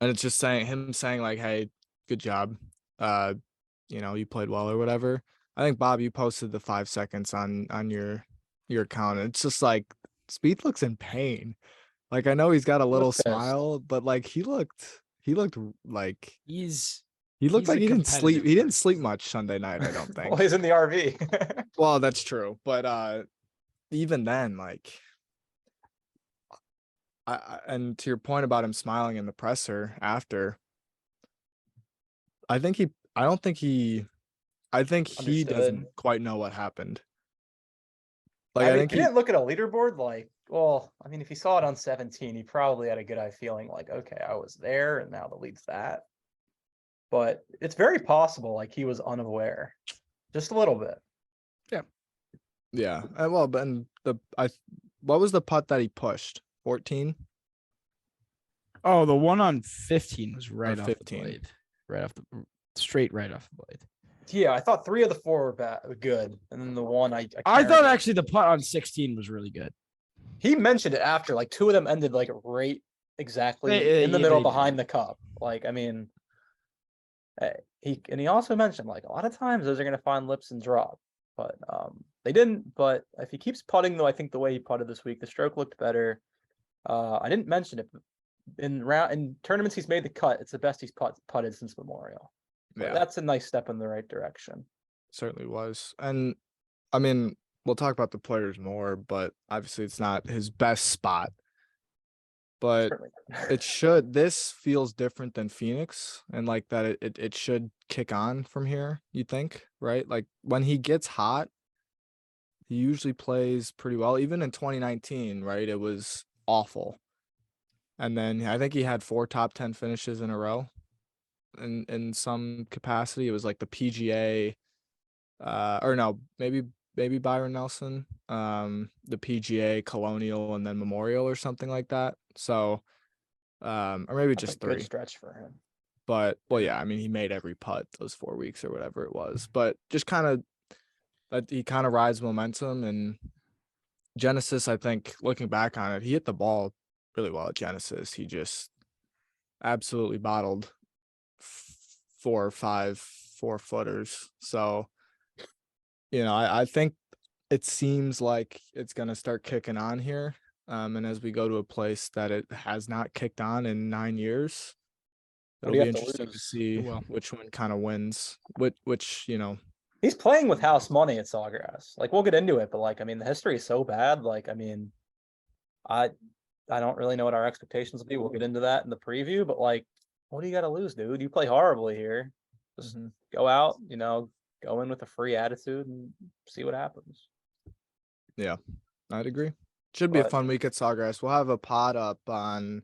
it's just him saying like, hey, good job. You played well or whatever. I think Bob, you posted the 5 seconds on your account. It's just like Spieth looks in pain. Like I know he's got a little smile, but like he looked like he looked like he didn't sleep. He didn't sleep much Sunday night, I don't think. Well, he's in the RV. Well, that's true, but even then, like, and to your point about him smiling in the presser after, I think he Understood. doesn't quite know what happened. Like, I I mean, think he didn't look at a leaderboard. Like, well, I mean, if he saw it on 17, he probably had a good eye feeling like, okay, I was there, and now the lead's that. But it's very possible, like he was unaware, just a little bit. yeah. Well, but what was the putt that he pushed? 14. Oh, the one on 15 was right off 15. the blade, straight right off the blade. Yeah, I thought 3 of the 4 were good, and then the one I I can't thought remember. actually the putt on 16 was really good. He mentioned it after, like 2 of them ended like right exactly in the middle behind the cup. Like, I mean, he also mentioned like a lot of times those are going to find lips and drop, but they didn't. But if he keeps putting though, I think the way he putted this week, the stroke looked better. I didn't mention it in tournaments he's made the cut. It's the best he's putted since Memorial. Yeah, that's a nice step in the right direction. Certainly was. And I mean, we'll talk about the players more, but obviously it's not his best spot. But this feels different than Phoenix, and like that it should kick on from here, you think, right? Like when he gets hot, he usually plays pretty well. Even in 2019, right? It was awful. And then I think he had 4 top 10 finishes in a row in some capacity. It was like the PGA, or no, maybe maybe Byron Nelson, the PGA, Colonial, and then Memorial or something like that. So, or maybe That's just a good 3. stretch for him. But well, yeah, I mean, he made every putt those 4 weeks or whatever it was. But just kind of that he kind of rides momentum. And Genesis, I think, looking back on it, he hit the ball really well at Genesis. He just absolutely bottled 4 or 5 4-footers. So, I think it seems like it's gonna start kicking on here. And as we go to a place that it has not kicked on in 9 years, What it'll do you be have to interesting to lose? see Well. which one kind of wins. Which He's playing with house money at Sawgrass. Like, we'll get into it, but like, I mean, the history is so bad. Like, I mean, I don't really know what our expectations will be. We'll get into that in the preview, but like, what do you got to lose, dude? You play horribly here. Just go out, go in with a free attitude and see what happens. Yeah, I'd agree. Should be a But- fun week at Sawgrass. We'll have a pod up on.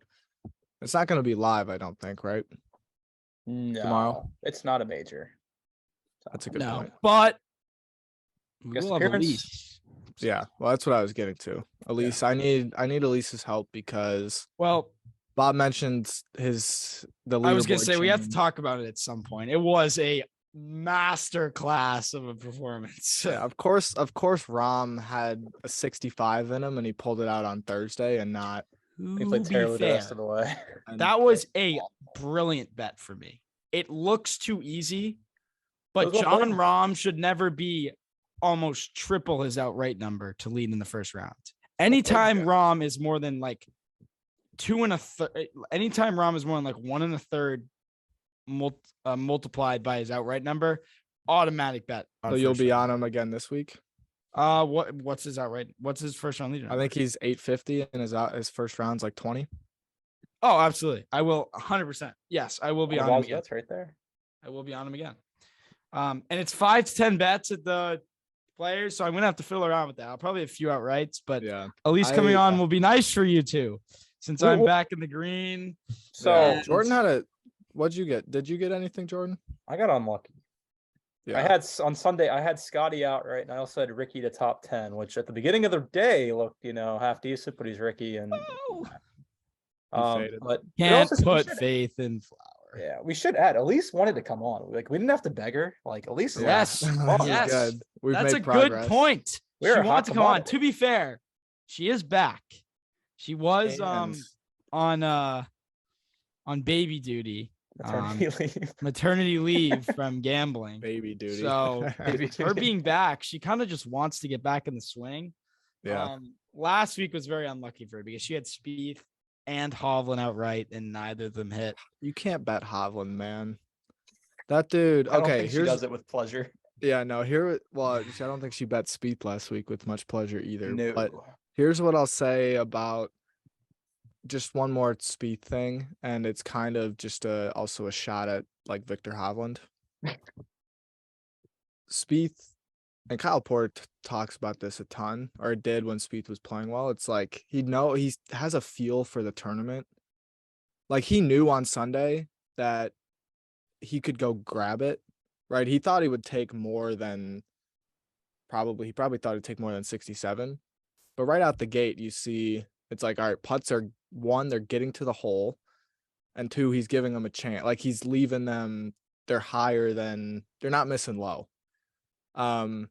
It's not going to be live, I don't think, right? No, Tomorrow? it's not a major. That's a good No, point. but we Guest will have appearance? Elise. Yeah, well, that's what I was getting to. Elise, I need Elise's help because Well, Bob mentioned the I was gonna leaderboard say we have to change. talk about it at some point. It was a master class of a performance. Yeah, of course, Rom had a 65 in him, and he pulled it out on Thursday, and not. He To played be terribly the fair, rest of the way. And that was a brilliant bet for me. It looks too easy, but It was well John played. Rahm should never be almost triple his outright number to lead in the first round. Anytime yeah. Rahm is more than like 2 1/3, anytime Rahm is more than like 1 1/3 multiplied by his outright number, automatic bet. so you'll be on him again this week. What's his outright? What's his first round leader? I think he's 850, and his first round's like 20. Oh, absolutely. I will 100%. Yes, I will be on him Bob's again. bets right there. I will be on him again. And it's 5 to 10 bets at the players, so I'm gonna have to fill around with that. I'll probably have a few outrights, but Yeah, at least coming I- on will be nice for you two, since I'm Well- back in the green. So And- Jordan had a. What'd you get? Did you get anything, Jordan? I got unlucky. Yeah. I had on Sunday, I had Scotty outright, and I also had Ricky to top 10, which at the beginning of the day looked, half decent, but he's Ricky and faded. but Can't we put should- faith in Flower. Yeah, we should add. Elise wanted to come on. Like, we didn't have to beg her. Like, Elise is Yes. like, This is Yes. good. We've That's made a progress. good point. We're She a hot wanted to come on. commodity. To be fair, she is back. She was And on baby duty, maternity leave. maternity leave from gambling. baby duty. So Baby her duty. being back, she kind of just wants to get back in the swing. yeah. Last week was very unlucky for her because she had Spieth and Hovland outright, and neither of them hit. You can't bet Hovland, man. That dude. I don't Okay, think she here's does it with pleasure. yeah. No, here. Well, I don't think she bet Spieth last week with much pleasure either. No. But here's what I'll say about just one more Spieth thing, and it's kind of just also a shot at like Victor Hovland. Spieth and Kyle Porter talks about this a ton, or did when Spieth was playing well. It's like he has a feel for the tournament. Like he knew on Sunday that he could go grab it, right? He thought he would take more than he probably thought it'd take more than 67. But right out the gate, you see it's like, all right, putts are 1, they're getting to the hole, and 2, he's giving them a chance. Like he's leaving them, they're higher than, they're not missing low. And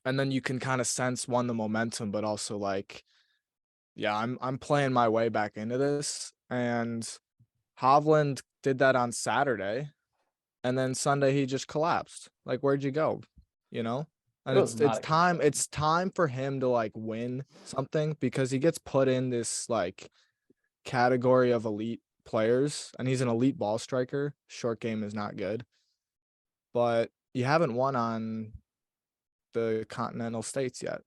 then you can kind of sense the momentum, but also like, yeah, I'm playing my way back into this. And Hovland did that on Saturday, and then Sunday he just collapsed. Like, where'd you go? And It was not a it's time for him to like win something, because he gets put in this like category of elite players, and he's an elite ball striker. Short game is not good, but you haven't won on the continental states yet,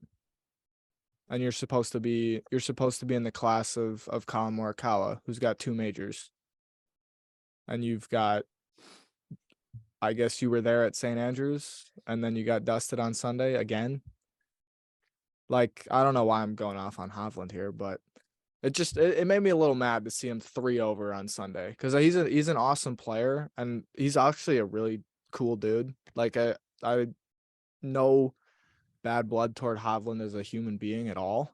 and you're supposed to be in the class of Colin Morikawa, who's got 2 majors, and you've got, I guess you were there at St. Andrews, and then you got dusted on Sunday again. Like, I don't know why I'm going off on Hovland here, but it made me a little mad to see him 3 over on Sunday, because he's an awesome player, and he's actually a really cool dude. Like I know bad blood toward Hovland as a human being at all.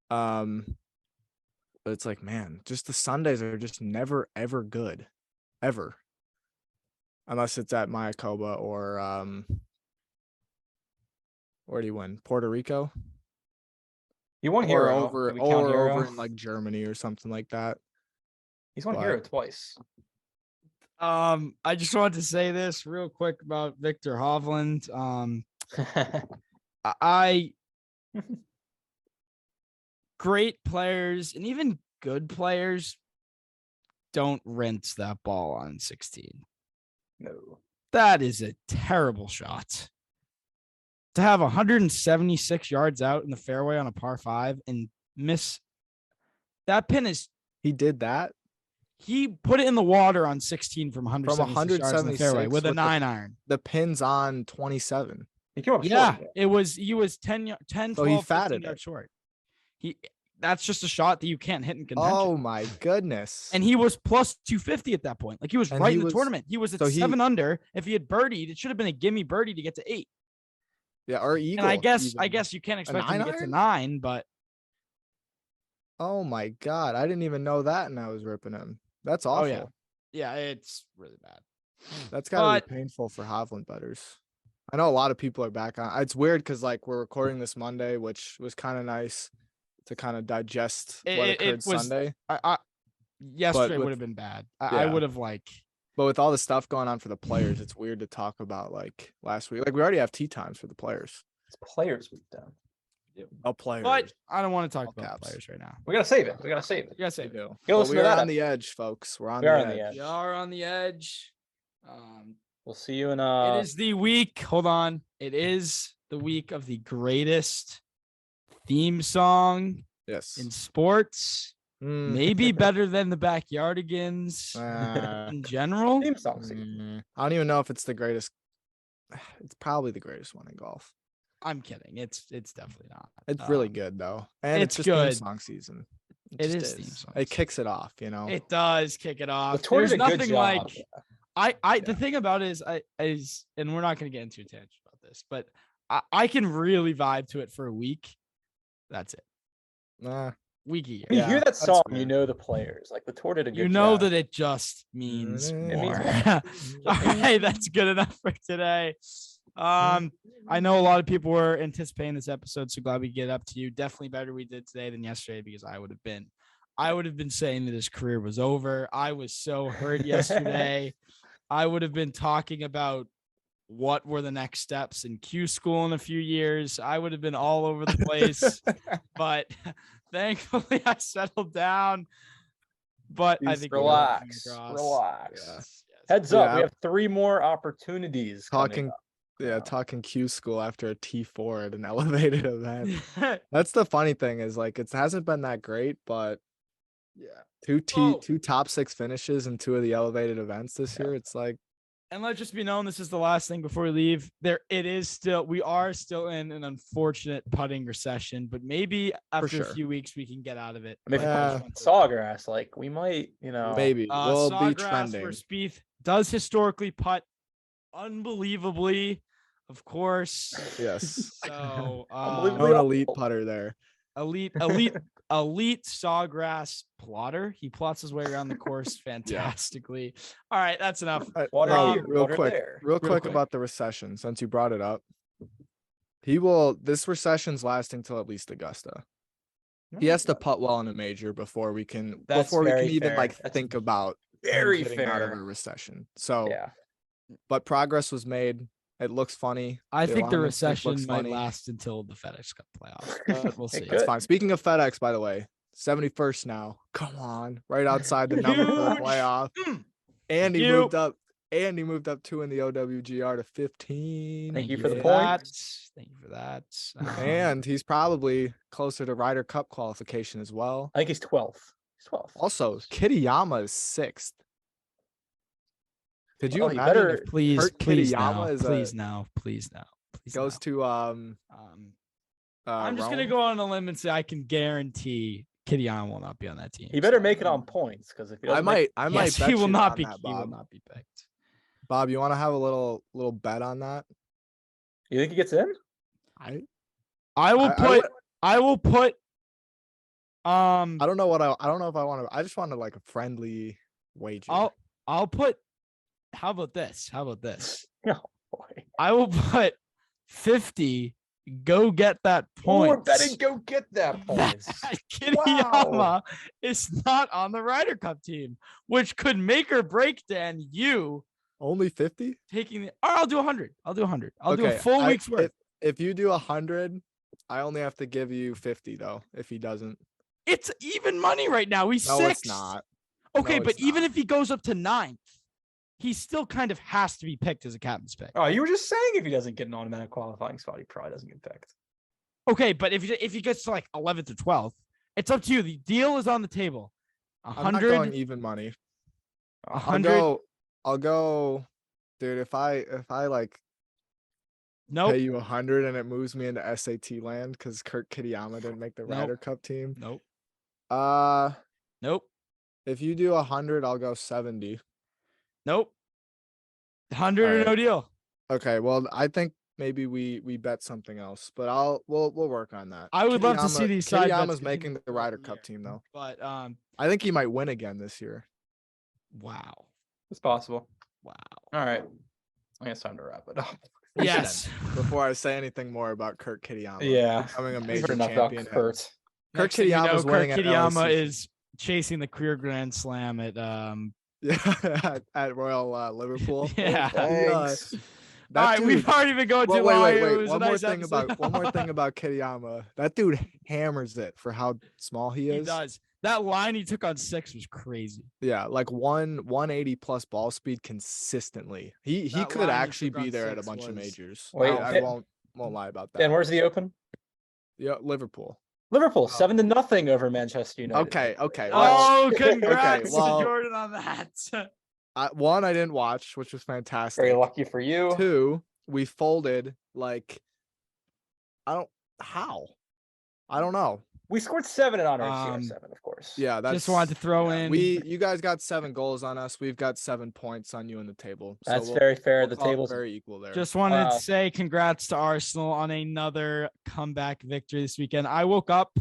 But it's like, man, just the Sundays are just never ever good, ever, unless it's at Mayakoba or where do you win? Puerto Rico He won or Hero. over Did we count Hero? over in like Germany or something like that. He's won but- Hero twice. I just wanted to say this real quick about Victor Hovland. I great players and even good players don't rinse that ball on 16. No. That is a terrible shot. To have 176 yards out in the fairway on a par 5 and miss that pin is He did that he put it in the water on 16 from 176 yards in the fairway 176 with a with the- 9-iron. the pins on 27. He came up Yeah, short. he was 10, 10 So 12, he 15 fatted yards it. short. That's just a shot that you can't hit in contention. Oh my goodness. And he was plus 250 at that point. Like he was And right he in the was- tournament. He was at so he- 7 under. If he had birdied, it should have been a gimme birdie to get to 8. yeah, or eagle. And I guess even. you can't expect him to get to 9-iron? 9, but Oh my god, I didn't even know that, and I was ripping him. That's awful. oh yeah, it's really bad. That's gotta But- be painful for Hovland betters. I know a lot of people are back on. It's weird because like we're recording this Monday, which was kind of nice to kind of digest what It occurred was- Sunday. Yesterday with- would have been bad. I yeah. would have like But with all the stuff going on for the players, it's weird to talk about like last week. Like we already have tea times for the players. It's players we've done. Oh, players. but I don't want to talk All about caps. players right now. We gotta save it. We gotta save it. You guys We say do. Go But listen we to are that on the edge, folks. We're on We the are edge. on the edge. we are on the edge. We'll see you in It is the week. Hold on. It is the week of the greatest theme song Yes. in sports. Mm. Maybe better than the Backyardigans in general. theme song season. I don't even know if it's the greatest. It's probably the greatest one in golf. I'm kidding. It's definitely not. It's really Um, good though, and it's it's just good. theme song season. It just is theme song It kicks it off, you know. It does kick it off. The tour There's did a good nothing job. like the thing about it is and we're not going to get into a tangent about this, but I can really vibe to it for a week. That's it. Nah, Week a year. When you Yeah, hear that that's song, fair. you know the players. Like the tour did a good You know job. that it just means It means more. more. All right, that's good enough for today. I know a lot of people were anticipating this episode, so glad we get up to you. Definitely better we did today than yesterday because I would have been saying that his career was over. I was so hurt yesterday. I would have been talking about what were the next steps in Q school in a few years. I would have been all over the place, but thankfully I settled down. But I Just think we got it relax. across. Relax. Yes. Heads up, we Yeah. have 3 more opportunities. coming talking. up. Yeah, talking Q school after a T4 at an elevated event. Yeah. That's the funny thing is like it hasn't been that great, but Oh. two top 6 finishes in 2 of the elevated events this year. It's like And let just be known, this is the last thing before we leave. We are still in an unfortunate putting recession, but maybe after sure. a few weeks we can get out of it. I mean, But I Yeah. just wanted to- Sawgrass, like we might, maybe we'll be Sawgrass trending. for Spieth does historically putt unbelievably, of course. Yes. So Unbelievably. No elite putter there. elite Sawgrass plotter. He plots his way around the course fantastically. All right, that's enough. Water here, real water quick, there. real Real quick quick. about the recession since you brought it up. This recession's lasting till at least Augusta. He has to putt well in a major before we can That's very even fair. like That's think about him very getting out of fair. a recession. So Yeah. but progress was made. It looks funny. I think the alignment stick recession looks might funny. last until the FedEx Cup playoffs. But we'll It see. could. That's fine. Speaking of FedEx, by the way, 71st now. Come on, right outside the number for the Huge. playoff. And he You. moved up. And he moved up 2 in the OWGR to 15. Thank you for the for point. that. Thank you for that. And he's probably closer to Ryder Cup qualification as well. I think he's 12th. He's 12th. Also, Kitayama is 6th. Could you Well, he imagine better- if please, Kurt please Kitayama now, is please now, please now, please goes now. to I'm just gonna Rome? go on a limb and say I can guarantee Kitayama will not be on that team. He better so- make it on points because if he I doesn't make might Yes, bet he will you not on be. that, He will Bob. not be picked. Bob, you want to have a little bet on that? you think he gets in? I will put. I don't know if I want to. I just wanted like a friendly wager. I'll put. How about this? Oh boy. I will put 50. Go get that point. We're betting go get that points. Kitayama is not on the Ryder Cup team, which could make or break Dan. You Only 50? taking the. Or I'll do 100. I'll do a Okay, full week's worth. If you do 100, I only have to give you 50 though. If he doesn't, It's even money right now. He's no, six. it's not. Okay, No, but it's even not. if he goes up to 9th, he still kind of has to be picked as a captain's pick. Oh, you were just saying if he doesn't get an automatic qualifying spot, he probably doesn't get picked. Okay, but if he gets to like 11th or 12th, it's up to you. The deal is on the table. I'm not 100. going even money. 100. I'll go, dude. If I like Nope. pay you 100 and it moves me into SAT land because Kurt Kitayama didn't make the Nope. Ryder Cup team. Nope. If you do 100, I'll go 70. Nope. 100 or Alright. no deal. Okay, well, I think maybe we bet something else, but we'll work on that. I would love to see these side bets Kitayama's making continue the throughout Ryder the Cup year. team though. But I think he might win again this year. wow. It's possible. Wow. All right. I guess it's time to wrap it up. Yes. Before I say anything more about Kurt Kitayama, Yeah. becoming a We've major heard enough about champion. Kurt. Kurt Next thing you know, Kitayama's Kurt winning at Kitayama LACC. is chasing the career Grand Slam at Yeah, at Royal Liverpool. yeah. Thanks. That All right, dude- we've already been going too Well, long. wait. It was a One more nice thing episode. about Kitayama. That dude hammers it for how small he He is. does. That line he took on 6 was crazy. Yeah, like 180 plus ball speed consistently. He That could line he actually took be on there at a 6 bunch of was- majors. Wait, I won't lie about that. Dan, where's the Open? Yeah, Liverpool. Liverpool, 7-0 over Manchester United. Okay. Oh, congrats well- to Jordan on that. One, I didn't watch, which was fantastic. Very lucky for you. 2, we folded like I don't know. We scored 7 in honor of Um, CR7, of course. Yeah, that's Just wanted to throw in. you guys got 7 goals on us. We've got 7 points on you in the table. So That's very fair. we'll The call it table's very equal there. Just wanted Wow. to say congrats to Arsenal on another comeback victory this weekend. I woke up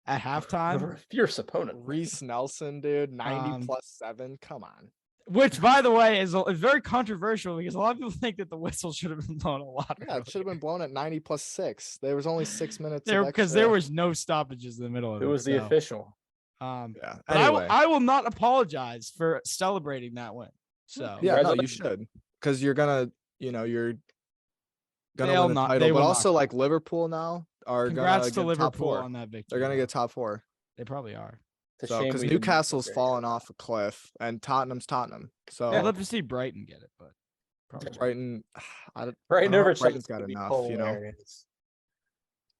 at halftime, a fierce opponent. Reese Nelson, dude, 90 Um, plus 7. Come on. which, by the way, is very controversial because a lot of people think that the whistle should have been blown a lot. Yeah, it should have been blown at 90 plus 6. There was only 6 minutes because there was no stoppages in the middle of it. Who was the so, official? Yeah. But Anyway. I will not apologize for celebrating that win. So Yeah, no, you Congratulations. should. Because you're gonna They'll win the not- title. they But will also not. like Liverpool now are congrats to gonna get top Liverpool 4. on that victory. They're gonna though. get top 4. They probably are. It's a So shame because we didn't Newcastle's very fallen good. off a cliff and Tottenham's Tottenham. So I'd love to see Brighton get it, but probably not. Brighton, Brighton know if over Brighton's Chelsea got would be enough, you know. hilarious.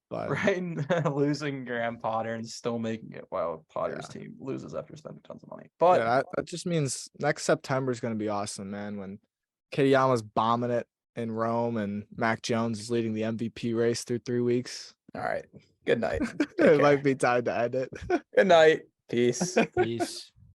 but Brighton losing Graham Potter and still making it while Potter's team loses after spending tons of money. But yeah, that just means next September is gonna be awesome, man. When Kitayama's bombing it in Rome and Mac Jones is leading the MVP race through 3 weeks. all right. Good night. Take It care. might be time to end it. Good night. Peace. Peace.